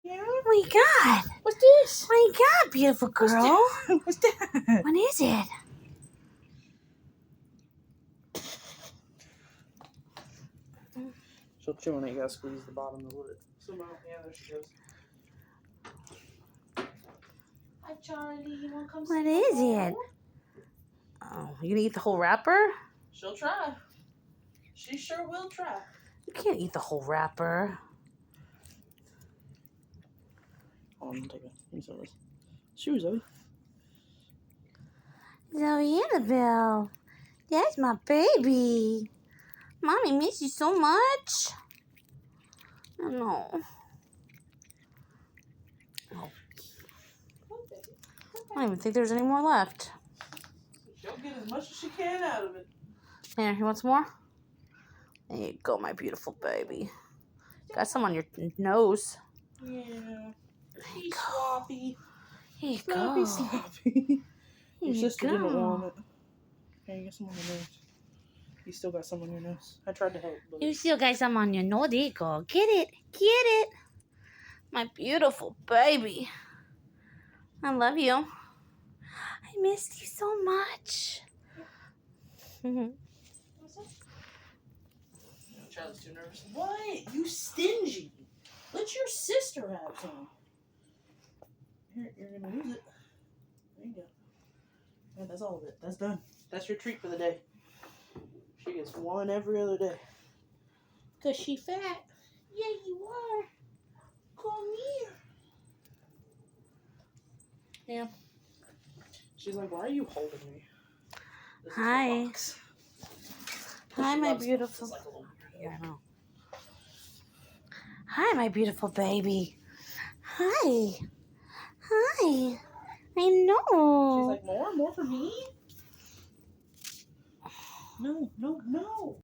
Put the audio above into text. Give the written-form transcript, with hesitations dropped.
Yeah. Oh my God. What's this? Oh my God, beautiful girl. What's that? What is it? She'll chew on it. You gotta squeeze the bottom of it. Yeah, there she goes. Hi, Charlie. You wanna come What see is Mama? it? Oh, you gonna eat the whole wrapper? She'll try. She sure will try. You can't eat the whole wrapper. Hold on, take a this. Shoes, Zoe. Zoe Annabelle, that's my baby. Mommy miss you so much. I know. Oh. I don't even think there's any more left. She'll get as much as she can out of it. Here, you want some more? There you go, my beautiful baby. Got some on your nose. Yeah. She's sloppy. Here you Sloppy, go. sloppy. Your Here sister you didn't go. want it. Hey, you got some on your nose. You still got some on your nose. I tried to help. But... You still got some on your nose. There you go. Get it. Get it. My beautiful baby. I love you. I missed you so much. Charlie's too nervous. What? You stingy. Let your sister have some. Here, you're going to lose it. There you go. Yeah, that's all of it. That's done. That's your treat for the day. She gets one every other day. Because she fat. Yeah, you are. Come here. Yeah. She's like, why are you holding me? This is Hi. the box. Hi, She my loves beautiful. this, like a little weirdo. Yeah, I know. Hi, my beautiful baby. Hi. Hi. I know. She's like, more for me? No, no, no.